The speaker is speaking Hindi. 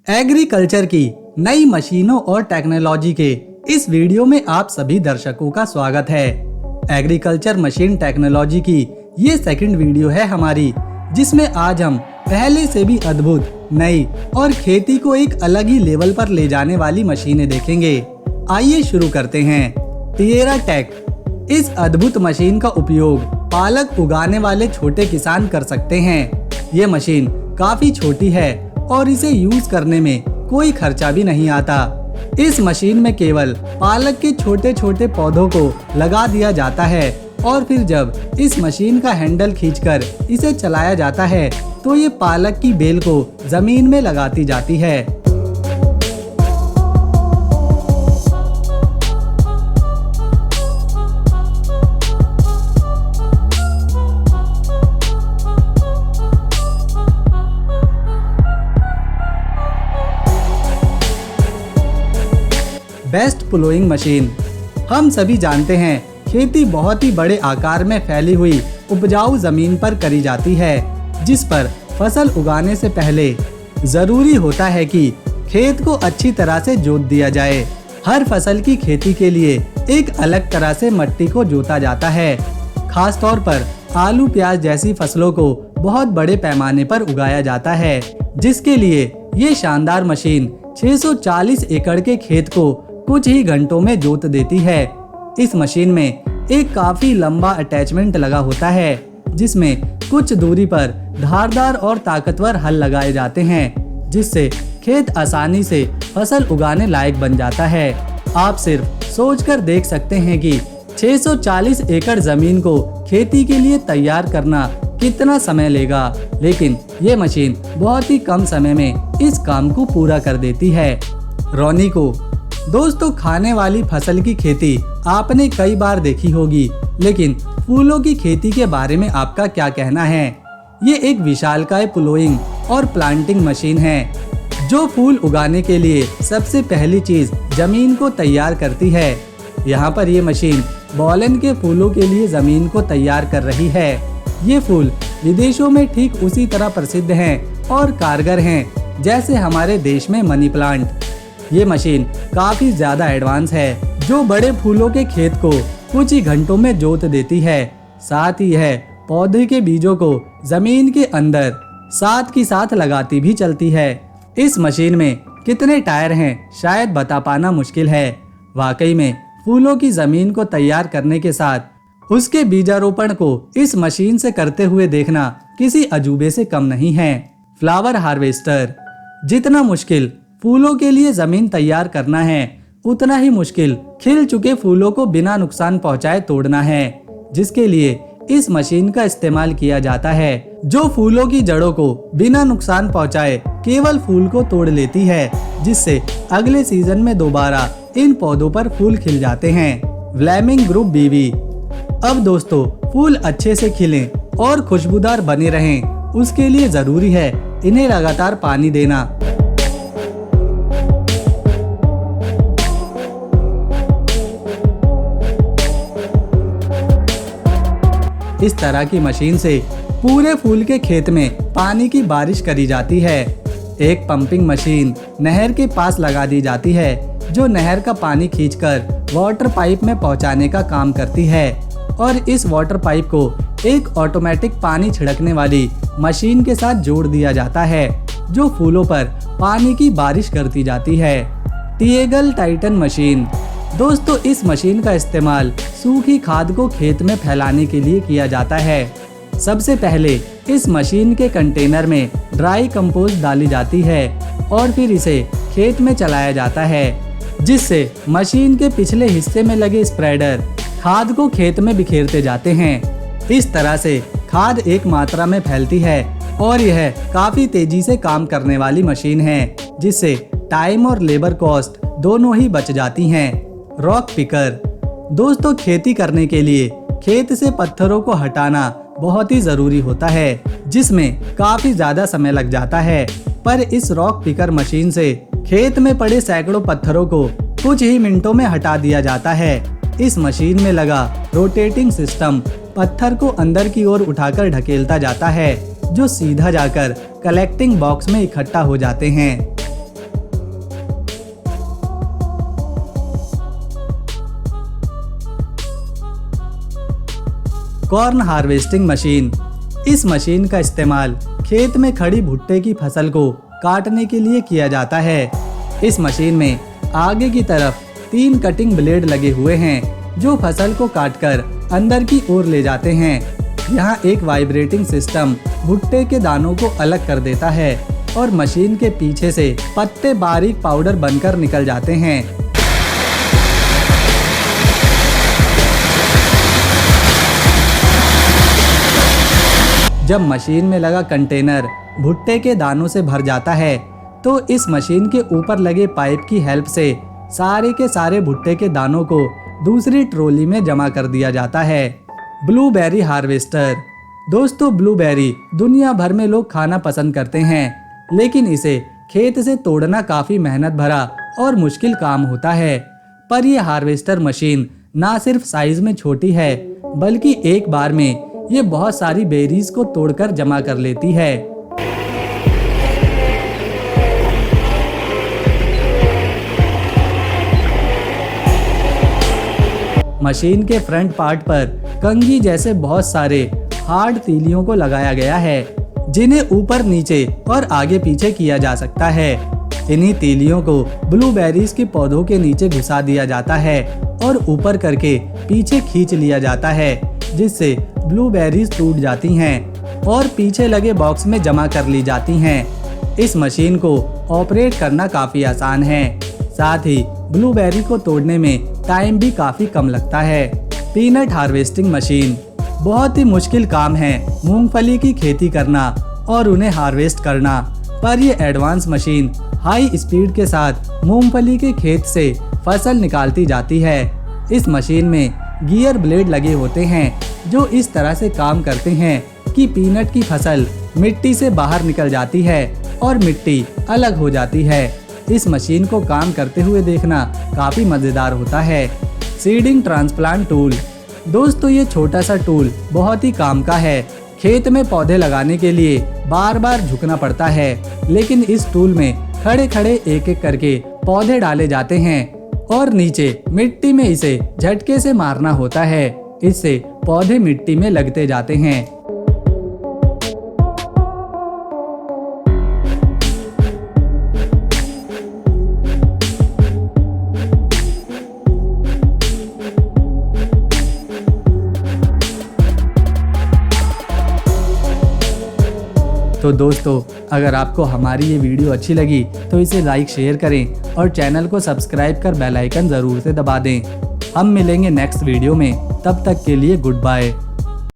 एग्रीकल्चर की नई मशीनों और टेक्नोलॉजी के इस वीडियो में आप सभी दर्शकों का स्वागत है। एग्रीकल्चर मशीन टेक्नोलॉजी की ये सेकंड वीडियो है हमारी, जिसमें आज हम पहले से भी अद्भुत, नई और खेती को एक अलग ही लेवल पर ले जाने वाली मशीनें देखेंगे। आइए शुरू करते हैं। Tierra Tech. इस अद्भुत मशीन का उपयोग पालक उगाने वाले छोटे किसान कर सकते हैं। ये मशीन काफी छोटी है और इसे यूज करने में कोई खर्चा भी नहीं आता। इस मशीन में केवल पालक के छोटे छोटे पौधों को लगा दिया जाता है और फिर जब इस मशीन का हैंडल खींचकर इसे चलाया जाता है तो ये पालक की बेल को जमीन में लगाती जाती है। Best ploughing machine. हम सभी जानते हैं खेती बहुत ही बड़े आकार में फैली हुई उपजाऊ जमीन पर करी जाती है, जिस पर फसल उगाने से पहले जरूरी होता है कि खेत को अच्छी तरह से जोत दिया जाए। हर फसल की खेती के लिए एक अलग तरह से मिट्टी को जोता जाता है। खास तौर पर आलू प्याज जैसी फसलों को बहुत बड़े पैमाने पर उगाया जाता है, जिसके लिए ये शानदार मशीन 640 एकड़ के खेत को कुछ ही घंटों में जोत देती है। इस मशीन में एक काफी लंबा अटैचमेंट लगा होता है, जिसमें कुछ दूरी पर धारदार और ताकतवर हल लगाए जाते हैं, जिससे खेत आसानी से फसल उगाने लायक बन जाता है। आप सिर्फ सोचकर देख सकते हैं कि 640 एकड़ जमीन को खेती के लिए तैयार करना कितना समय लेगा, लेकिन ये मशीन बहुत ही कम समय में इस काम को पूरा कर देती है। रोनिको। दोस्तों, खाने वाली फसल की खेती आपने कई बार देखी होगी, लेकिन फूलों की खेती के बारे में आपका क्या कहना है? ये एक विशालकाय प्लोइंग और प्लांटिंग मशीन है, जो फूल उगाने के लिए सबसे पहली चीज जमीन को तैयार करती है। यहाँ पर ये मशीन बॉलन के फूलों के लिए जमीन को तैयार कर रही है। ये फूल विदेशों में ठीक उसी तरह प्रसिद्ध हैं और कारगर हैं जैसे हमारे देश में मनी प्लांट। ये मशीन काफी ज्यादा एडवांस है, जो बड़े फूलों के खेत को कुछ ही घंटों में जोत देती है। साथ ही यह पौधे के बीजों को जमीन के अंदर साथ की साथ लगाती भी चलती है। इस मशीन में कितने टायर हैं शायद बता पाना मुश्किल है। वाकई में फूलों की जमीन को तैयार करने के साथ उसके बीजारोपण को इस मशीन से करते हुए देखना किसी अजूबे से कम नहीं है। Flower harvester. जितना मुश्किल फूलों के लिए जमीन तैयार करना है, उतना ही मुश्किल खिल चुके फूलों को बिना नुकसान पहुंचाए तोड़ना है, जिसके लिए इस मशीन का इस्तेमाल किया जाता है, जो फूलों की जड़ों को बिना नुकसान पहुंचाए केवल फूल को तोड़ लेती है, जिससे अगले सीजन में दोबारा इन पौधों पर फूल खिल जाते हैं। फ्लेमिंग ग्रुप बीवी। अब दोस्तों, फूल अच्छे से खिलें और खुशबूदार बने रहें, उसके लिए जरूरी है इन्हें लगातार पानी देना। इस तरह की मशीन से पूरे फूल के खेत में पानी की बारिश करी जाती है। एक पंपिंग मशीन नहर के पास लगा दी जाती है, जो नहर का पानी खींचकर वाटर पाइप में पहुंचाने का काम करती है, और इस वाटर पाइप को एक ऑटोमेटिक पानी छिड़कने वाली मशीन के साथ जोड़ दिया जाता है, जो फूलों पर पानी की बारिश करती जाती है। टीएगल टाइटन मशीन। दोस्तों, इस मशीन का इस्तेमाल सूखी खाद को खेत में फैलाने के लिए किया जाता है। सबसे पहले इस मशीन के कंटेनर में ड्राई कंपोस्ट डाली जाती है और फिर इसे खेत में चलाया जाता है, जिससे मशीन के पिछले हिस्से में लगे स्प्रेडर खाद को खेत में बिखेरते जाते हैं। इस तरह से खाद एक मात्रा में फैलती है और यह काफी तेजी से काम करने वाली मशीन है, जिससे टाइम और लेबर कॉस्ट दोनों ही बच जाती हैं। Rock picker. दोस्तों, खेती करने के लिए खेत से पत्थरों को हटाना बहुत ही जरूरी होता है, जिसमें काफी ज्यादा समय लग जाता है, पर इस रॉक पिकर मशीन से खेत में पड़े सैकड़ों पत्थरों को कुछ ही मिनटों में हटा दिया जाता है। इस मशीन में लगा रोटेटिंग सिस्टम पत्थर को अंदर की ओर उठाकर ढकेलता जाता है, जो सीधा जाकर कलेक्टिंग बॉक्स में इकट्ठा हो जाते हैं। Corn harvesting machine. इस मशीन का इस्तेमाल खेत में खड़ी भुट्टे की फसल को काटने के लिए किया जाता है। इस मशीन में आगे की तरफ 3 कटिंग ब्लेड लगे हुए हैं जो फसल को काटकर अंदर की ओर ले जाते हैं। यहाँ एक वाइब्रेटिंग सिस्टम भुट्टे के दानों को अलग कर देता है और मशीन के पीछे से पत्ते बारीक पाउडर बनकर निकल जाते हैं। जब मशीन में लगा कंटेनर भुट्टे के दानों से भर जाता है तो इस मशीन के ऊपर लगे पाइप की हेल्प से सारे के सारे भुट्टे के दानों को दूसरी ट्रॉली में जमा कर दिया जाता है। Blueberry harvester. दोस्तों, ब्लूबेरी दुनिया भर में लोग खाना पसंद करते हैं, लेकिन इसे खेत से तोड़ना काफी मेहनत भरा और मुश्किल काम होता है। पर यह हार्वेस्टर मशीन ना सिर्फ साइज में छोटी है, बल्कि एक बार में ये बहुत सारी बेरीज को तोड़कर जमा कर लेती है। मशीन के फ्रंट पार्ट पर कंघी जैसे बहुत सारे हार्ड तीलियों को लगाया गया है, जिन्हें ऊपर नीचे और आगे पीछे किया जा सकता है। इन्हीं तीलियों को ब्लूबेरीज के पौधों के नीचे घुसा दिया जाता है और ऊपर करके पीछे खींच लिया जाता है, जिससे ब्लूबेरीज टूट जाती हैं और पीछे लगे बॉक्स में जमा कर ली जाती हैं। इस मशीन को ऑपरेट करना काफी आसान है, साथ ही ब्लूबेरी को तोड़ने में टाइम भी काफी कम लगता है। Peanut harvesting machine. बहुत ही मुश्किल काम है मूंगफली की खेती करना और उन्हें हार्वेस्ट करना, पर यह एडवांस मशीन हाई स्पीड के साथ मूंगफली के खेत से फसल निकालती जाती है। इस मशीन में गियर ब्लेड लगे होते हैं जो इस तरह से काम करते हैं कि पीनट की फसल मिट्टी से बाहर निकल जाती है और मिट्टी अलग हो जाती है। इस मशीन को काम करते हुए देखना काफी मजेदार होता है। Seeding transplant tool. दोस्तों, ये छोटा सा टूल बहुत ही काम का है। खेत में पौधे लगाने के लिए बार बार झुकना पड़ता है, लेकिन इस टूल में खड़े खड़े एक एक करके पौधे डाले जाते हैं और नीचे मिट्टी में इसे झटके से मारना होता है। इससे पौधे मिट्टी में लगते जाते हैं। तो दोस्तों, अगर आपको हमारी ये वीडियो अच्छी लगी तो इसे लाइक शेयर करें और चैनल को सब्सक्राइब कर बेल आइकन जरूर से दबा दें। हम मिलेंगे नेक्स्ट वीडियो में, तब तक के लिए गुड बाय।